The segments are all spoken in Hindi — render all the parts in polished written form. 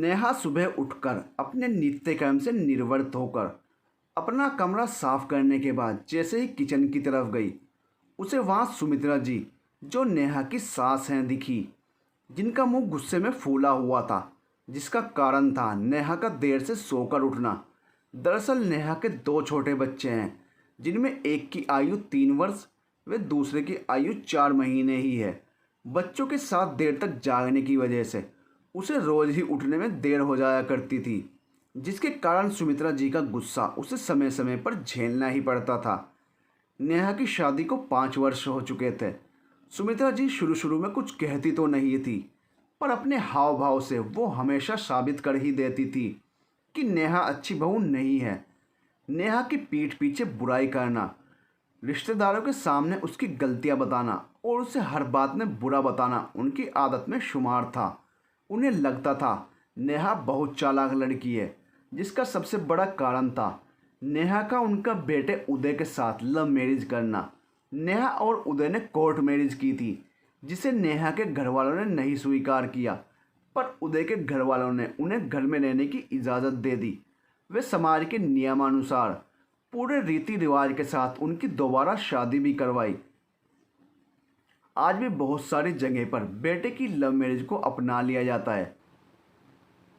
नेहा सुबह उठकर अपने नित्य कर्म से निर्वृत्त होकर अपना कमरा साफ करने के बाद जैसे ही किचन की तरफ गई, उसे वहाँ सुमित्रा जी, जो नेहा की सास हैं, दिखी, जिनका मुंह गुस्से में फूला हुआ था, जिसका कारण था नेहा का देर से सोकर उठना। दरअसल नेहा के दो छोटे बच्चे हैं, जिनमें एक की आयु 3 वर्ष व दूसरे की आयु 4 महीने ही है। बच्चों के साथ देर तक जागने की वजह से उसे रोज ही उठने में देर हो जाया करती थी, जिसके कारण सुमित्रा जी का गुस्सा उसे समय समय पर झेलना ही पड़ता था। नेहा की शादी को 5 वर्ष हो चुके थे। सुमित्रा जी शुरू शुरू में कुछ कहती तो नहीं थी, पर अपने हाव भाव से वो हमेशा साबित कर ही देती थी कि नेहा अच्छी बहू नहीं है। नेहा की पीठ पीछे बुराई करना, रिश्तेदारों के सामने उसकी गलतियां बताना और उसे हर बात में बुरा बताना उनकी आदत में शुमार था। उन्हें लगता था नेहा बहुत चालाक लड़की है, जिसका सबसे बड़ा कारण था नेहा का उनका बेटे उदय के साथ लव मैरिज करना। नेहा और उदय ने कोर्ट मैरिज की थी, जिसे नेहा के घर वालों ने नहीं स्वीकार किया, पर उदय के घर वालों ने उन्हें घर में रहने की इजाज़त दे दी। वे समाज के नियमानुसार पूरे रीति रिवाज के साथ उनकी दोबारा शादी भी करवाई। आज भी बहुत सारी जगह पर बेटे की लव मैरिज को अपना लिया जाता है,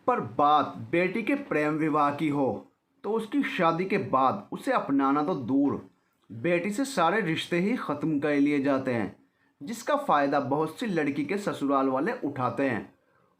पर बात बेटी के प्रेम विवाह की हो तो उसकी शादी के बाद उसे अपनाना तो दूर, बेटी से सारे रिश्ते ही ख़त्म कर लिए जाते हैं, जिसका फ़ायदा बहुत सी लड़की के ससुराल वाले उठाते हैं।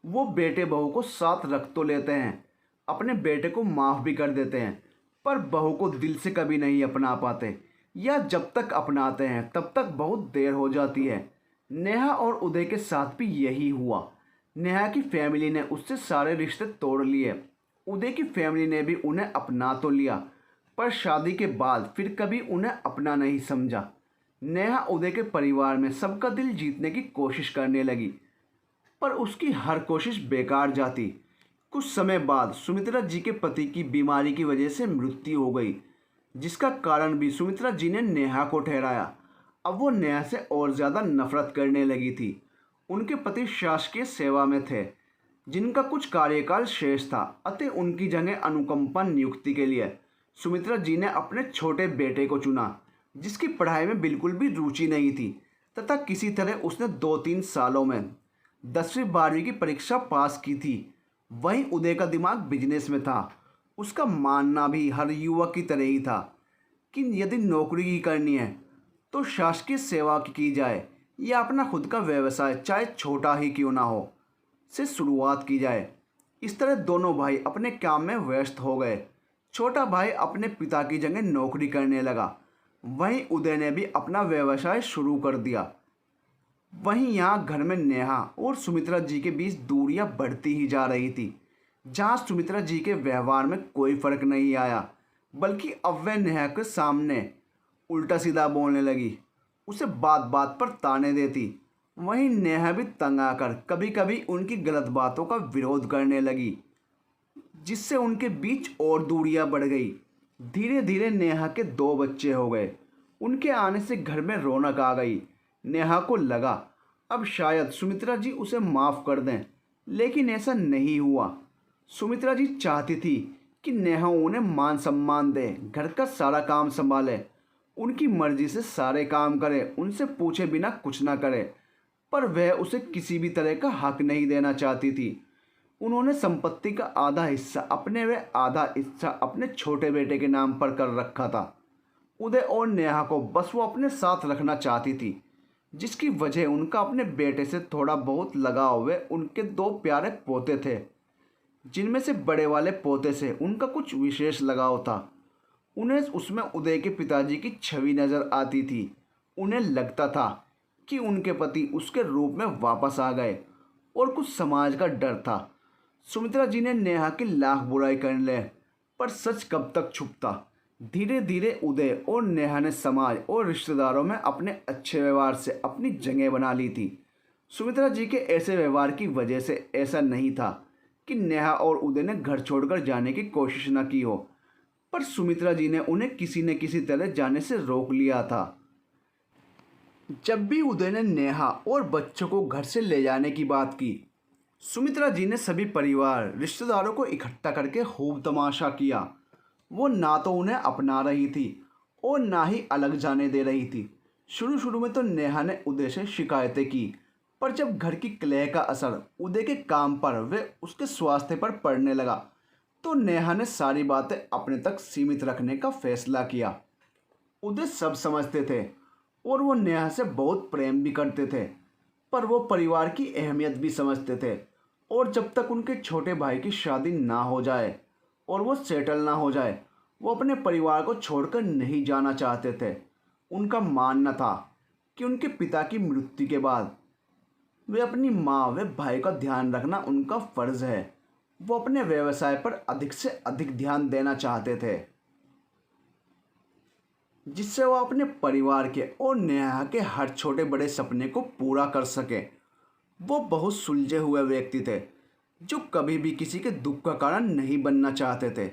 वो बेटे बहू को साथ रख तो लेते हैं, अपने बेटे को माफ़ भी कर देते हैं, पर बहू को दिल से कभी नहीं अपना पाते, या जब तक अपनाते हैं तब तक बहुत देर हो जाती है। नेहा और उदय के साथ भी यही हुआ। नेहा की फैमिली ने उससे सारे रिश्ते तोड़ लिए। उदय की फैमिली ने भी उन्हें अपना तो लिया, पर शादी के बाद फिर कभी उन्हें अपना नहीं समझा। नेहा उदय के परिवार में सबका दिल जीतने की कोशिश करने लगी, पर उसकी हर कोशिश बेकार जाती। कुछ समय बाद सुमित्रा जी के पति की बीमारी की वजह से मृत्यु हो गई, जिसका कारण भी सुमित्रा जी ने नेहा को ठहराया। अब वो नेहा से और ज़्यादा नफरत करने लगी थी। उनके पति शासकीय सेवा में थे, जिनका कुछ कार्यकाल शेष था, अतः उनकी जगह अनुकंपा नियुक्ति के लिए सुमित्रा जी ने अपने छोटे बेटे को चुना, जिसकी पढ़ाई में बिल्कुल भी रुचि नहीं थी, तथा किसी तरह उसने 2-3 सालों में 10वीं 12वीं की परीक्षा पास की थी। वहीं उदय का दिमाग बिजनेस में था। उसका मानना भी हर युवक की तरह ही था कि यदि नौकरी ही करनी है तो शासकीय सेवा की जाए, या अपना खुद का व्यवसाय चाहे छोटा ही क्यों ना हो से शुरुआत की जाए। इस तरह दोनों भाई अपने काम में व्यस्त हो गए। छोटा भाई अपने पिता की जगह नौकरी करने लगा, वहीं उदय ने भी अपना व्यवसाय शुरू कर दिया। वहीं यहाँ घर में नेहा और सुमित्रा जी के बीच दूरियां बढ़ती ही जा रही थी। जहाँ सुमित्रा जी के व्यवहार में कोई फर्क नहीं आया, बल्कि अब वह नेहा के सामने उल्टा सीधा बोलने लगी, उसे बात बात पर ताने देती। वहीं नेहा भी तंग आकर कभी कभी उनकी गलत बातों का विरोध करने लगी, जिससे उनके बीच और दूरियां बढ़ गई। धीरे धीरे नेहा के 2 बच्चे हो गए। उनके आने से घर में रौनक आ गई। नेहा को लगा अब शायद सुमित्रा जी उसे माफ़ कर दें, लेकिन ऐसा नहीं हुआ। सुमित्रा जी चाहती थी कि नेहा उन्हें मान सम्मान दे, घर का सारा काम संभाले, उनकी मर्जी से सारे काम करे, उनसे पूछे बिना कुछ ना करे, पर वह उसे किसी भी तरह का हक नहीं देना चाहती थी। उन्होंने संपत्ति का आधा हिस्सा अपने व आधा हिस्सा अपने छोटे बेटे के नाम पर कर रखा था। उदय और नेहा को बस वो अपने साथ रखना चाहती थी, जिसकी वजह उनका अपने बेटे से थोड़ा बहुत लगाव व उनके 2 प्यारे पोते थे, जिनमें से बड़े वाले पोते से उनका कुछ विशेष लगाव था। उन्हें उसमें उदय के पिताजी की छवि नज़र आती थी। उन्हें लगता था कि उनके पति उसके रूप में वापस आ गए, और कुछ समाज का डर था। सुमित्रा जी ने नेहा की लाख बुराई कर ले, पर सच कब तक छुपता। धीरे धीरे उदय और नेहा ने समाज और रिश्तेदारों में अपने अच्छे व्यवहार से अपनी जगह बना ली थी। सुमित्रा जी के ऐसे व्यवहार की वजह से ऐसा नहीं था कि नेहा और उदय ने घर छोड़कर जाने की कोशिश न की हो, पर सुमित्रा जी ने उन्हें किसी न किसी तरह जाने से रोक लिया था। जब भी उदय ने नेहा और बच्चों को घर से ले जाने की बात की, सुमित्रा जी ने सभी परिवार रिश्तेदारों को इकट्ठा करके खूब तमाशा किया। वो ना तो उन्हें अपना रही थी और ना ही अलग जाने दे रही थी। शुरू शुरू में तो नेहा ने उदय से शिकायतें की, पर जब घर की कलह का असर उदय के काम पर व उसके स्वास्थ्य पर पड़ने लगा तो नेहा ने सारी बातें अपने तक सीमित रखने का फैसला किया। उदय सब समझते थे और वो नेहा से बहुत प्रेम भी करते थे, पर वो परिवार की अहमियत भी समझते थे। और जब तक उनके छोटे भाई की शादी ना हो जाए और वो सेटल ना हो जाए, वो अपने परिवार को छोड़कर नहीं जाना चाहते थे। उनका मानना था कि उनके पिता की मृत्यु के बाद वे अपनी माँ व भाई का ध्यान रखना उनका फर्ज है। वो अपने व्यवसाय पर अधिक से अधिक ध्यान देना चाहते थे, जिससे वो अपने परिवार के और नेहा के हर छोटे बड़े सपने को पूरा कर सके। वो बहुत सुलझे हुए व्यक्ति थे जो कभी भी किसी के दुख का कारण नहीं बनना चाहते थे।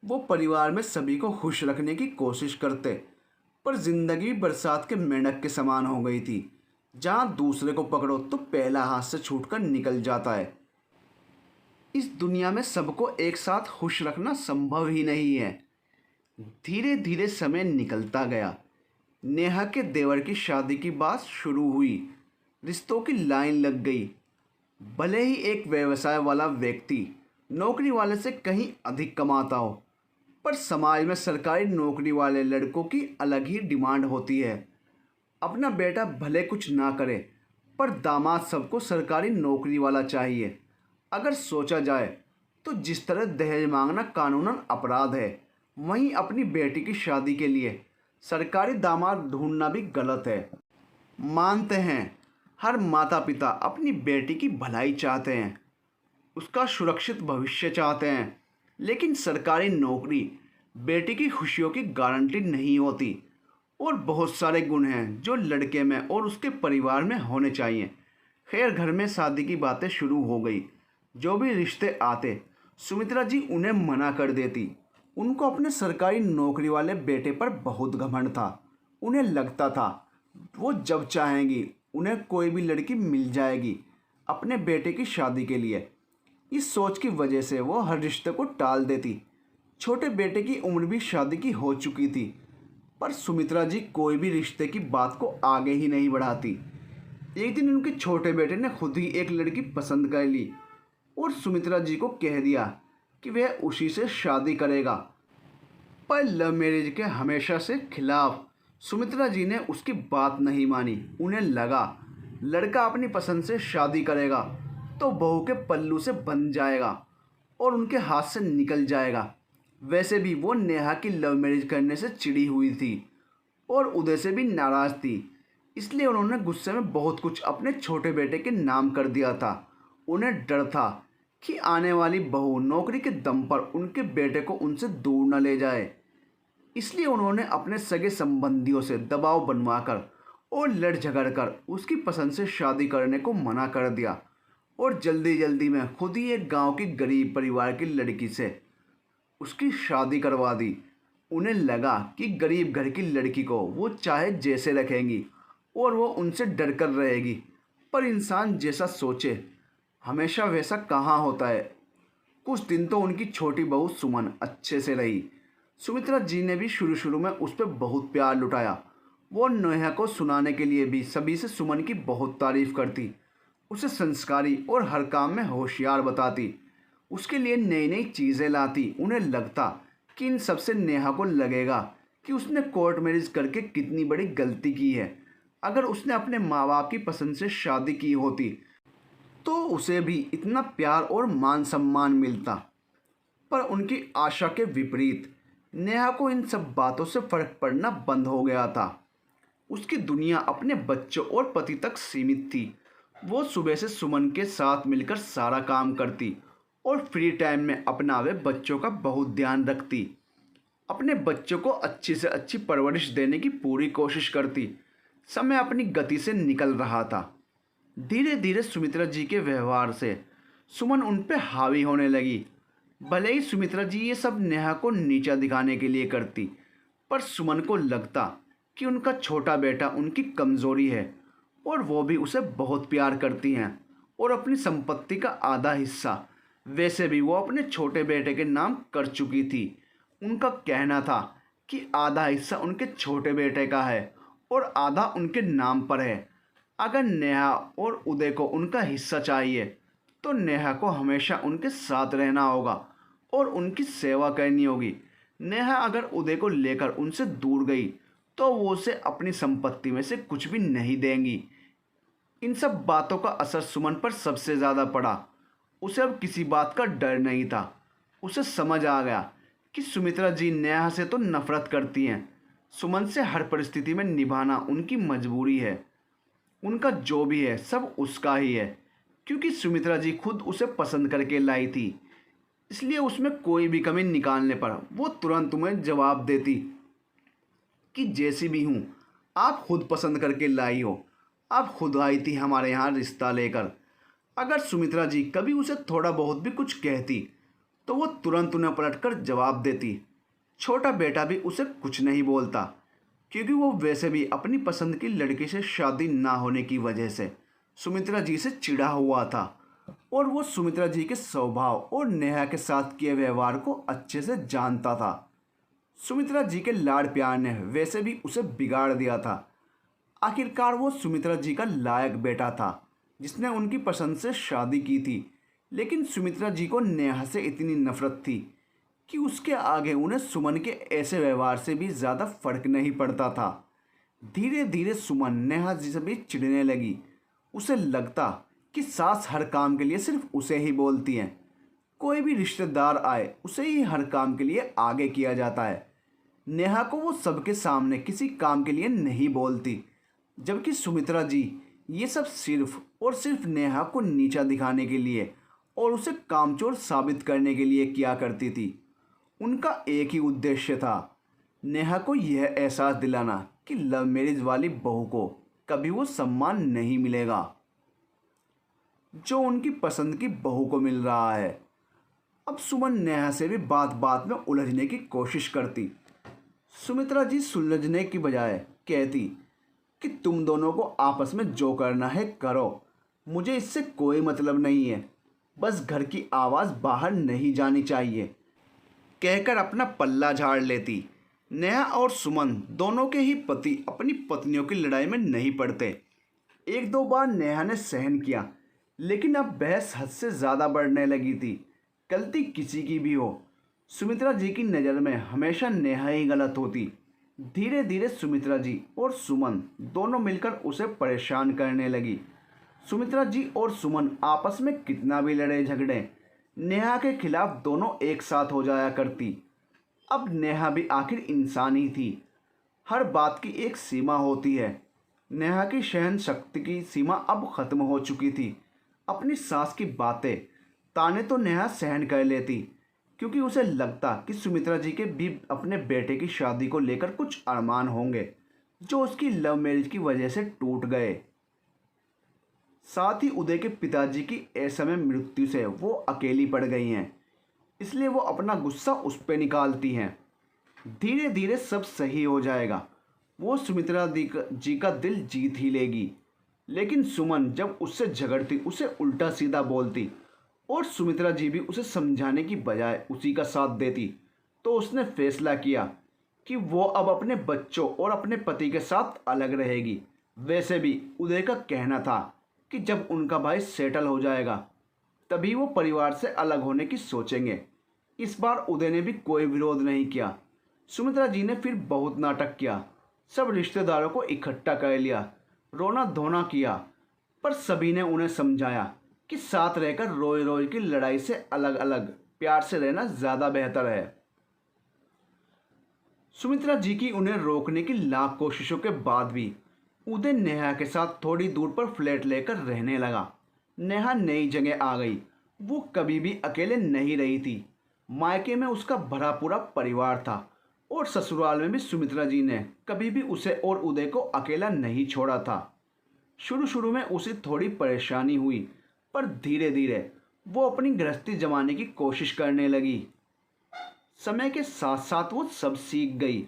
वो परिवार में सभी को खुश रखने की कोशिश करते, पर जिंदगी बरसात के मेंढक के समान हो गई थी, जहाँ दूसरे को पकड़ो तो पहला हाथ से छूटकर निकल जाता है। इस दुनिया में सबको एक साथ खुश रखना संभव ही नहीं है। धीरे धीरे समय निकलता गया। नेहा के देवर की शादी की बात शुरू हुई। रिश्तों की लाइन लग गई। भले ही एक व्यवसाय वाला व्यक्ति नौकरी वाले से कहीं अधिक कमाता हो, पर समाज में सरकारी नौकरी वाले लड़कों की अलग ही डिमांड होती है। अपना बेटा भले कुछ ना करे, पर दामाद सबको सरकारी नौकरी वाला चाहिए। अगर सोचा जाए तो जिस तरह दहेज मांगना कानूनन अपराध है, वहीं अपनी बेटी की शादी के लिए सरकारी दामाद ढूंढना भी गलत है। मानते हैं हर माता पिता अपनी बेटी की भलाई चाहते हैं, उसका सुरक्षित भविष्य चाहते हैं, लेकिन सरकारी नौकरी बेटी की खुशियों की गारंटी नहीं होती। और बहुत सारे गुण हैं जो लड़के में और उसके परिवार में होने चाहिए। खैर, घर में शादी की बातें शुरू हो गई। जो भी रिश्ते आते सुमित्रा जी उन्हें मना कर देती। उनको अपने सरकारी नौकरी वाले बेटे पर बहुत घमंड था। उन्हें लगता था वो जब चाहेंगी उन्हें कोई भी लड़की मिल जाएगी अपने बेटे की शादी के लिए। इस सोच की वजह से वो हर रिश्ते को टाल देती। छोटे बेटे की उम्र भी शादी की हो चुकी थी, पर सुमित्रा जी कोई भी रिश्ते की बात को आगे ही नहीं बढ़ाती। एक दिन उनके छोटे बेटे ने खुद ही एक लड़की पसंद कर ली और सुमित्रा जी को कह दिया कि वह उसी से शादी करेगा। पर लव मैरिज के हमेशा से खिलाफ सुमित्रा जी ने उसकी बात नहीं मानी। उन्हें लगा लड़का अपनी पसंद से शादी करेगा तो बहू के पल्लू से बंध जाएगा और उनके हाथ से निकल जाएगा। वैसे भी वो नेहा की लव मैरिज करने से चिढ़ी हुई थी और उदय से भी नाराज़ थी, इसलिए उन्होंने गुस्से में बहुत कुछ अपने छोटे बेटे के नाम कर दिया था। उन्हें डर था कि आने वाली बहू नौकरी के दम पर उनके बेटे को उनसे दूर न ले जाए, इसलिए उन्होंने अपने सगे संबंधियों से दबाव बनवाकर और लड़ झगड़ कर उसकी पसंद से शादी करने को मना कर दिया और जल्दी जल्दी में खुद ही एक गांव की गरीब परिवार की लड़की से उसकी शादी करवा दी। उन्हें लगा कि गरीब घर की लड़की को वो चाहे जैसे रखेंगी और वो उनसे डर कर रहेगी, पर इंसान जैसा सोचे हमेशा वैसा कहाँ होता है। कुछ दिन तो उनकी छोटी बहू सुमन अच्छे से रही। सुमित्रा जी ने भी शुरू शुरू में उस पर बहुत प्यार लुटाया। वो नेहा को सुनाने के लिए भी सभी से सुमन की बहुत तारीफ करती, उसे संस्कारी और हर काम में होशियार बताती, उसके लिए नई नई चीज़ें लाती। उन्हें लगता कि इन सबसे नेहा को लगेगा कि उसने कोर्ट मैरिज करके कितनी बड़ी गलती की है। अगर उसने अपने माँ बाप की पसंद से शादी की होती तो उसे भी इतना प्यार और मान सम्मान मिलता। पर उनकी आशा के विपरीत नेहा को इन सब बातों से फर्क पड़ना बंद हो गया था। उसकी दुनिया अपने बच्चों और पति तक सीमित थी। वो सुबह से सुमन के साथ मिलकर सारा काम करती और फ्री टाइम में अपना वे बच्चों का बहुत ध्यान रखती। अपने बच्चों को अच्छी से अच्छी परवरिश देने की पूरी कोशिश करती। समय अपनी गति से निकल रहा था। धीरे धीरे सुमित्रा जी के व्यवहार से सुमन उन पर हावी होने लगी। भले ही सुमित्रा जी ये सब नेहा को नीचा दिखाने के लिए करती, पर सुमन को लगता कि उनका छोटा बेटा उनकी कमज़ोरी है और वो भी उसे बहुत प्यार करती हैं और अपनी संपत्ति का आधा हिस्सा वैसे भी वो अपने छोटे बेटे के नाम कर चुकी थी। उनका कहना था कि आधा हिस्सा उनके छोटे बेटे का है और आधा उनके नाम पर है। अगर नेहा और उदय को उनका हिस्सा चाहिए तो नेहा को हमेशा उनके साथ रहना होगा और उनकी सेवा करनी होगी। नेहा अगर उदय को लेकर उनसे दूर गई तो वो उसे अपनी संपत्ति में से कुछ भी नहीं देंगी। इन सब बातों का असर सुमन पर सबसे ज़्यादा पड़ा। उसे अब किसी बात का डर नहीं था। उसे समझ आ गया कि सुमित्रा जी नेहा से तो नफरत करती हैं, सुमन से हर परिस्थिति में निभाना उनकी मजबूरी है। उनका जो भी है सब उसका ही है, क्योंकि सुमित्रा जी खुद उसे पसंद करके लाई थी। इसलिए उसमें कोई भी कमी निकालने पर वो तुरंत तुम्हें जवाब देती कि जैसी भी हूँ, आप खुद पसंद करके लाई हो, आप खुद आई थी हमारे यहाँ रिश्ता लेकर। अगर सुमित्रा जी कभी उसे थोड़ा बहुत भी कुछ कहती तो वो तुरंत उन्हें पलटकर जवाब देती। छोटा बेटा भी उसे कुछ नहीं बोलता, क्योंकि वो वैसे भी अपनी पसंद की लड़की से शादी ना होने की वजह से सुमित्रा जी से चिढ़ा हुआ था और वो सुमित्रा जी के स्वभाव और नेहा के साथ किए व्यवहार को अच्छे से जानता था। सुमित्रा जी के लाड़ प्यार ने वैसे भी उसे बिगाड़ दिया था। आखिरकार वो सुमित्रा जी का लायक बेटा था जिसने उनकी पसंद से शादी की थी, लेकिन सुमित्रा जी को नेहा से इतनी नफरत थी कि उसके आगे उन्हें सुमन के ऐसे व्यवहार से भी ज़्यादा फर्क नहीं पड़ता था। धीरे धीरे सुमन नेहा जी से भी चिढ़ने लगी। उसे लगता कि सास हर काम के लिए सिर्फ उसे ही बोलती हैं, कोई भी रिश्तेदार आए उसे ही हर काम के लिए आगे किया जाता है। नेहा को वो सबके सामने किसी काम के लिए नहीं बोलती, जबकि सुमित्रा जी ये सब सिर्फ और सिर्फ नेहा को नीचा दिखाने के लिए और उसे कामचोर साबित करने के लिए किया करती थी। उनका एक ही उद्देश्य था, नेहा को यह एहसास दिलाना कि लव मैरिज वाली बहू को कभी वो सम्मान नहीं मिलेगा जो उनकी पसंद की बहू को मिल रहा है। अब सुमन नेहा से भी बात बात में उलझने की कोशिश करती। सुमित्रा जी सुलझने की बजाय कहती कि तुम दोनों को आपस में जो करना है करो, मुझे इससे कोई मतलब नहीं है, बस घर की आवाज़ बाहर नहीं जानी चाहिए, कहकर अपना पल्ला झाड़ लेती। नेहा और सुमन दोनों के ही पति अपनी पत्नियों की लड़ाई में नहीं पड़ते। एक दो बार नेहा ने सहन किया, लेकिन अब बहस हद से ज़्यादा बढ़ने लगी थी। गलती किसी की भी हो, सुमित्रा जी की नज़र में हमेशा नेहा ही गलत होती। धीरे धीरे सुमित्रा जी और सुमन दोनों मिलकर उसे परेशान करने लगी। सुमित्रा जी और सुमन आपस में कितना भी लड़े झगड़े, नेहा के खिलाफ दोनों एक साथ हो जाया करती। अब नेहा भी आखिर इंसान ही थी, हर बात की एक सीमा होती है। नेहा की सहन शक्ति की सीमा अब ख़त्म हो चुकी थी। अपनी सास की बातें ताने तो नेहा सहन कर लेती, क्योंकि उसे लगता कि सुमित्रा जी के भी अपने बेटे की शादी को लेकर कुछ अरमान होंगे जो उसकी लव मैरिज की वजह से टूट गए। साथ ही उदय के पिताजी की असमय मृत्यु से वो अकेली पड़ गई हैं, इसलिए वो अपना गुस्सा उस पर निकालती हैं। धीरे धीरे सब सही हो जाएगा, वो सुमित्रा जी का दिल जीत ही लेगी। लेकिन सुमन जब उससे झगड़ती उसे उल्टा सीधा बोलती और सुमित्रा जी भी उसे समझाने की बजाय उसी का साथ देती, तो उसने फैसला किया कि वो अब अपने बच्चों और अपने पति के साथ अलग रहेगी। वैसे भी उदय का कहना था कि जब उनका भाई सेटल हो जाएगा तभी वो परिवार से अलग होने की सोचेंगे। इस बार उदय ने भी कोई विरोध नहीं किया। सुमित्रा जी ने फिर बहुत नाटक किया, सब रिश्तेदारों को इकट्ठा कर लिया, रोना धोना किया, पर सभी ने उन्हें समझाया कि साथ रहकर रोज रोज की लड़ाई से अलग अलग प्यार से रहना ज़्यादा बेहतर है। सुमित्रा जी की उन्हें रोकने की लाख कोशिशों के बाद भी उदय नेहा के साथ थोड़ी दूर पर फ्लैट लेकर रहने लगा। नेहा नई जगह आ गई, वो कभी भी अकेले नहीं रही थी। मायके में उसका भरा पूरा परिवार था और ससुराल में भी सुमित्रा जी ने कभी भी उसे और उदय को अकेला नहीं छोड़ा था। शुरू शुरू में उसे थोड़ी परेशानी हुई, पर धीरे धीरे वो अपनी गृहस्थी जमाने की कोशिश करने लगी। समय के साथ साथ वो सब सीख गई।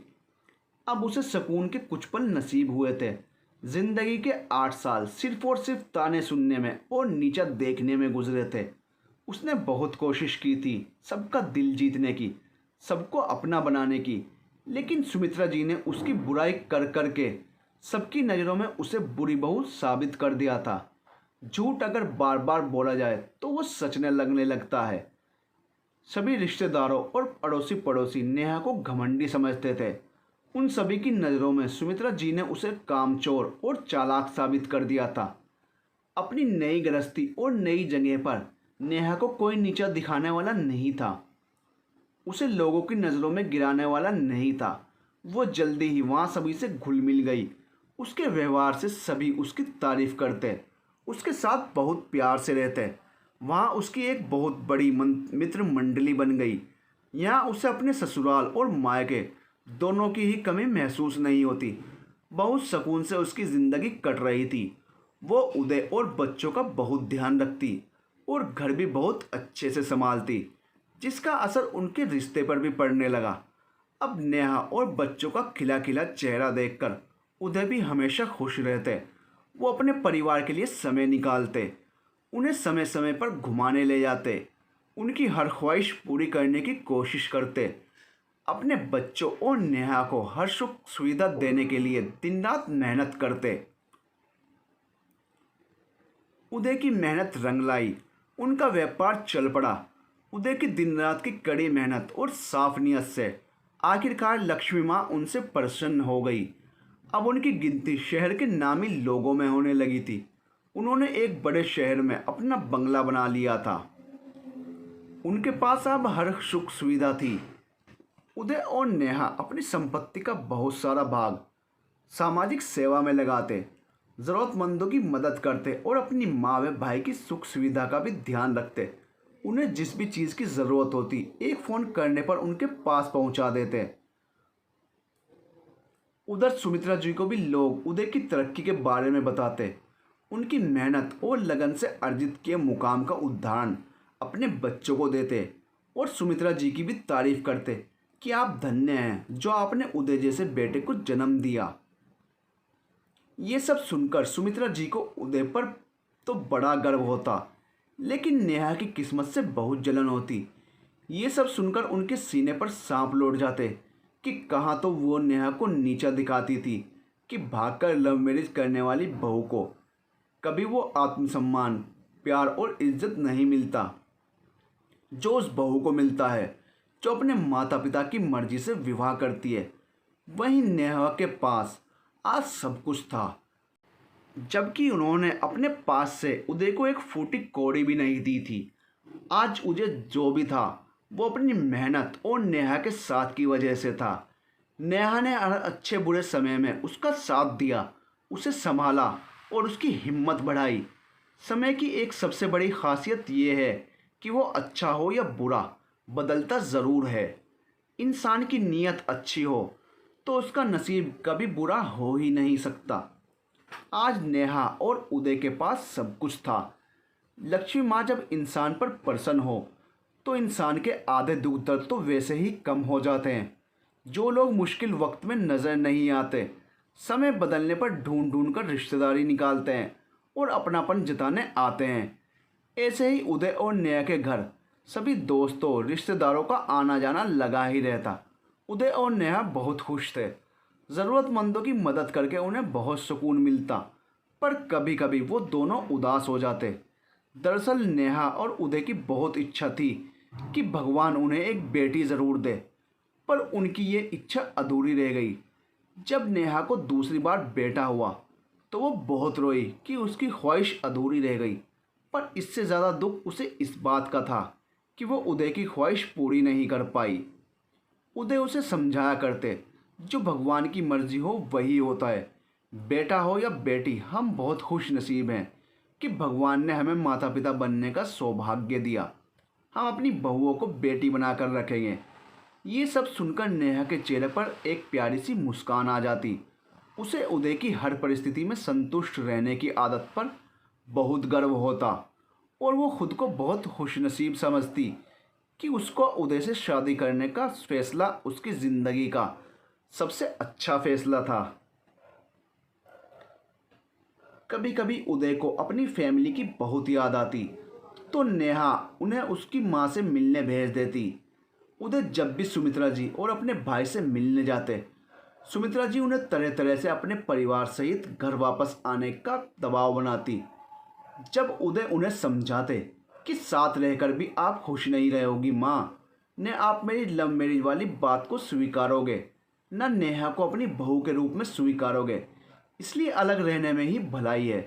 अब उसे सुकून के कुछ पल नसीब हुए थे, जिंदगी के 8 साल सिर्फ और सिर्फ ताने सुनने में और नीचा देखने में गुजरे थे। उसने बहुत कोशिश की थी सबका दिल जीतने की, सबको अपना बनाने की, लेकिन सुमित्रा जी ने उसकी बुराई कर कर के सबकी नज़रों में उसे बुरी बहू साबित कर दिया था। झूठ अगर बार बार बोला जाए तो वो सचने लगने लगता है। सभी रिश्तेदारों और अड़ोसी पड़ोसी नेहा को घमंडी समझते थे। उन सभी की नज़रों में सुमित्रा जी ने उसे कामचोर और चालाक साबित कर दिया था। अपनी नई गृहस्थी और नई जगह पर नेहा को कोई नीचा दिखाने वाला नहीं था, उसे लोगों की नज़रों में गिराने वाला नहीं था। वो जल्दी ही वहाँ सभी से घुल मिल गई। उसके व्यवहार से सभी उसकी तारीफ करते, उसके साथ बहुत प्यार से रहते। वहाँ उसकी एक बहुत बड़ी मित्र मंडली बन गई। यहाँ उसे अपने ससुराल और मायके दोनों की ही कमी महसूस नहीं होती। बहुत सुकून से उसकी ज़िंदगी कट रही थी। वो उदय और बच्चों का बहुत ध्यान रखती और घर भी बहुत अच्छे से संभालती, जिसका असर उनके रिश्ते पर भी पड़ने लगा। अब नेहा और बच्चों का खिला खिला चेहरा देखकर उदय भी हमेशा खुश रहते। वो अपने परिवार के लिए समय निकालते, उन्हें समय समय पर घुमाने ले जाते, उनकी हर ख्वाहिश पूरी करने की कोशिश करते, अपने बच्चों और नेहा को हर सुख सुविधा देने के लिए दिन रात मेहनत करते। उदय की मेहनत रंग लाई, उनका व्यापार चल पड़ा। उदय की दिन रात की कड़ी मेहनत और साफ नीयत से आखिरकार लक्ष्मी माँ उनसे प्रसन्न हो गई। अब उनकी गिनती शहर के नामी लोगों में होने लगी थी। उन्होंने एक बड़े शहर में अपना बंगला बना लिया था। उनके पास अब हर सुख सुविधा थी। उदय और नेहा अपनी संपत्ति का बहुत सारा भाग सामाजिक सेवा में लगाते, ज़रूरतमंदों की मदद करते और अपनी माँ व भाई की सुख सुविधा का भी ध्यान रखते। उन्हें जिस भी चीज़ की ज़रूरत होती एक फ़ोन करने पर उनके पास पहुंचा देते। उधर सुमित्रा जी को भी लोग उदय की तरक्की के बारे में बताते, उनकी मेहनत और लगन से अर्जित किए मुकाम का उदाहरण अपने बच्चों को देते और सुमित्रा जी की भी तारीफ करते कि आप धन्य हैं जो आपने उदय जैसे बेटे को जन्म दिया। ये सब सुनकर सुमित्रा जी को उदय पर तो बड़ा गर्व होता, लेकिन नेहा की किस्मत से बहुत जलन होती। ये सब सुनकर उनके सीने पर सांप लौट जाते कि कहाँ तो वो नेहा को नीचा दिखाती थी कि भागकर लव मैरिज करने वाली बहू को कभी वो आत्मसम्मान, प्यार और इज्जत नहीं मिलता जो उस बहू को मिलता है जो अपने माता पिता की मर्जी से विवाह करती है। वहीं नेहा के पास आज सब कुछ था, जबकि उन्होंने अपने पास से उदय को एक फूटी कौड़ी भी नहीं दी थी। आज उदय जो भी था वो अपनी मेहनत और नेहा के साथ की वजह से था। नेहा ने हर अच्छे बुरे समय में उसका साथ दिया, उसे संभाला और उसकी हिम्मत बढ़ाई। समय की एक सबसे बड़ी खासियत ये है कि वो अच्छा हो या बुरा बदलता ज़रूर है। इंसान की नीयत अच्छी हो तो उसका नसीब कभी बुरा हो ही नहीं सकता। आज नेहा और उदय के पास सब कुछ था। लक्ष्मी माँ जब इंसान पर प्रसन्न हो तो इंसान के आधे दुख दर्द तो वैसे ही कम हो जाते हैं। जो लोग मुश्किल वक्त में नज़र नहीं आते, समय बदलने पर ढूंढ ढूंढ कर रिश्तेदारी निकालते हैं और अपनापन जताने आते हैं। ऐसे ही उदय और नेहा के घर सभी दोस्तों रिश्तेदारों का आना जाना लगा ही रहता। उदय और नेहा बहुत खुश थे। ज़रूरतमंदों की मदद करके उन्हें बहुत सुकून मिलता, पर कभी कभी वो दोनों उदास हो जाते। दरअसल नेहा और उदय की बहुत इच्छा थी कि भगवान उन्हें एक बेटी ज़रूर दे, पर उनकी ये इच्छा अधूरी रह गई। जब नेहा को दूसरी बार बेटा हुआ तो वो बहुत रोई कि उसकी ख्वाहिश अधूरी रह गई, पर इससे ज़्यादा दुख उसे इस बात का था कि वो उदय की ख्वाहिश पूरी नहीं कर पाई। उदय उसे समझाया करते, जो भगवान की मर्जी हो वही होता है। बेटा हो या बेटी, हम बहुत खुश नसीब हैं कि भगवान ने हमें माता पिता बनने का सौभाग्य दिया। हम अपनी बहुओं को बेटी बनाकर रखेंगे। ये सब सुनकर नेहा के चेहरे पर एक प्यारी सी मुस्कान आ जाती। उसे उदय की हर परिस्थिति में संतुष्ट रहने की आदत पर बहुत गर्व होता और वो खुद को बहुत खुशनसीब समझती कि उसको उदय से शादी करने का फैसला उसकी ज़िंदगी का सबसे अच्छा फैसला था। कभी कभी उदय को अपनी फैमिली की बहुत याद आती, तो नेहा उन्हें उसकी माँ से मिलने भेज देती। उदय जब भी सुमित्रा जी और अपने भाई से मिलने जाते, सुमित्रा जी उन्हें तरह तरह से अपने परिवार सहित घर वापस आने का दबाव बनाती। जब उदय उन्हें समझाते कि साथ रहकर भी आप खुश नहीं रहोगी माँ, न आप मेरी लव मैरिज वाली बात को स्वीकारोगे, न नेहा को अपनी बहू के रूप में स्वीकारोगे, इसलिए अलग रहने में ही भलाई है,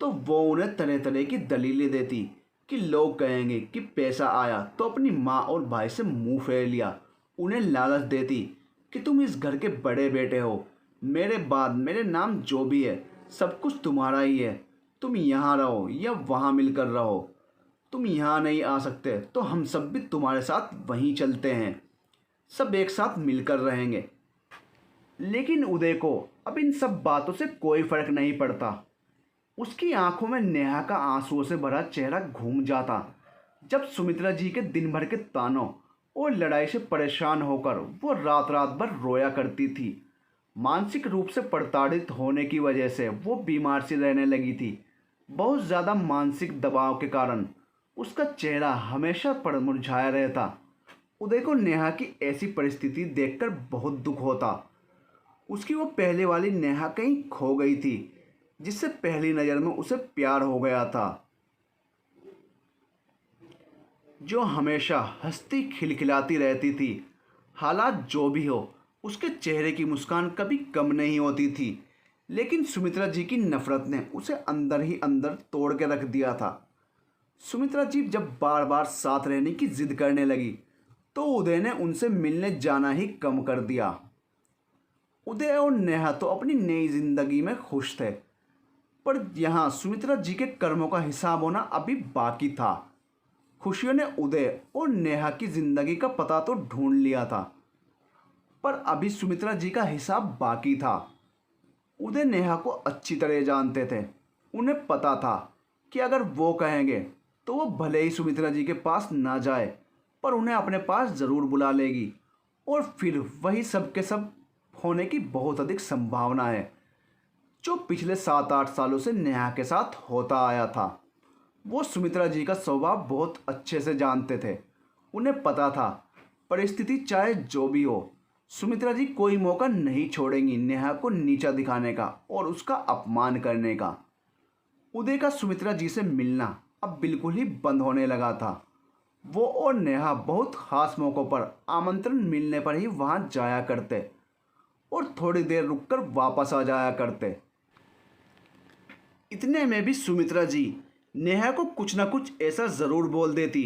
तो वो उन्हें तरह तरह की दलीलें देती कि लोग कहेंगे कि पैसा आया तो अपनी माँ और भाई से मुंह फेर लिया। उन्हें लालच देती कि तुम इस घर के बड़े बेटे हो, मेरे बाद मेरे नाम जो भी है सब कुछ तुम्हारा ही है, तुम यहाँ रहो या वहाँ मिलकर रहो, तुम यहाँ नहीं आ सकते तो हम सब भी तुम्हारे साथ वहीं चलते हैं, सब एक साथ मिलकर रहेंगे। लेकिन उदय को अब इन सब बातों से कोई फर्क नहीं पड़ता। उसकी आंखों में नेहा का आंसुओं से भरा चेहरा घूम जाता जब सुमित्रा जी के दिन भर के तानों और लड़ाई से परेशान होकर वो रात रात भर रोया करती थी। मानसिक रूप से प्रताड़ित होने की वजह से वो बीमार सी रहने लगी थी। बहुत ज़्यादा मानसिक दबाव के कारण उसका चेहरा हमेशा मुरझाया रहता। उदय को नेहा की ऐसी परिस्थिति देखकर बहुत दुख होता। उसकी वो पहले वाली नेहा कहीं खो गई थी, जिससे पहली नज़र में उसे प्यार हो गया था, जो हमेशा हंसती खिलखिलाती रहती थी। हालात जो भी हो, उसके चेहरे की मुस्कान कभी कम नहीं होती थी। लेकिन सुमित्रा जी की नफ़रत ने उसे अंदर ही अंदर तोड़ के रख दिया था। सुमित्रा जी जब बार बार साथ रहने की जिद करने लगी, तो उदय ने उनसे मिलने जाना ही कम कर दिया। उदय और नेहा तो अपनी नई जिंदगी में खुश थे, पर यहाँ सुमित्रा जी के कर्मों का हिसाब होना अभी बाकी था। खुशियों ने उदय और नेहा की जिंदगी का पता तो ढूंढ लिया था, पर अभी सुमित्रा जी का हिसाब बाकी था। उदय नेहा को अच्छी तरह जानते थे। उन्हें पता था कि अगर वो कहेंगे तो वो भले ही सुमित्रा जी के पास ना जाए, पर उन्हें अपने पास ज़रूर बुला लेगी, और फिर वही सब के सब होने की बहुत अधिक संभावना है, जो पिछले 7-8 सालों से नेहा के साथ होता आया था। वो सुमित्रा जी का स्वभाव बहुत अच्छे से जानते थे। उन्हें पता था परिस्थिति चाहे जो भी हो, सुमित्रा जी कोई मौका नहीं छोड़ेंगी नेहा को नीचा दिखाने का और उसका अपमान करने का। उदय का सुमित्रा जी से मिलना अब बिल्कुल ही बंद होने लगा था। वो और नेहा बहुत खास मौक़ों पर आमंत्रण मिलने पर ही वहाँ जाया करते और थोड़ी देर रुककर वापस आ जाया करते। इतने में भी सुमित्रा जी नेहा को कुछ ना कुछ ऐसा ज़रूर बोल देती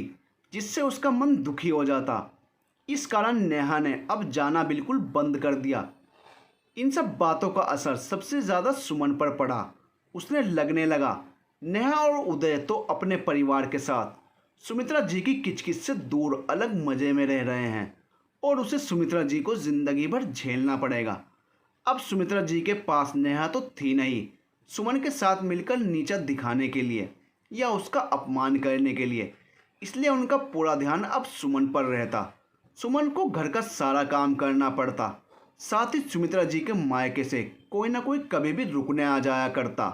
जिससे उसका मन दुखी हो जाता। इस कारण नेहा ने अब जाना बिल्कुल बंद कर दिया। इन सब बातों का असर सबसे ज़्यादा सुमन पर पड़ा। उसने लगने लगा नेहा और उदय तो अपने परिवार के साथ सुमित्रा जी की किचकिच से दूर अलग मज़े में रह रहे हैं, और उसे सुमित्रा जी को ज़िंदगी भर झेलना पड़ेगा। अब सुमित्रा जी के पास नेहा तो थी नहीं सुमन के साथ मिलकर नीचा दिखाने के लिए या उसका अपमान करने के लिए, इसलिए उनका पूरा ध्यान अब सुमन पर रहता। सुमन को घर का सारा काम करना पड़ता, साथ ही सुमित्रा जी के मायके से कोई ना कोई कभी भी रुकने आ जाया करता।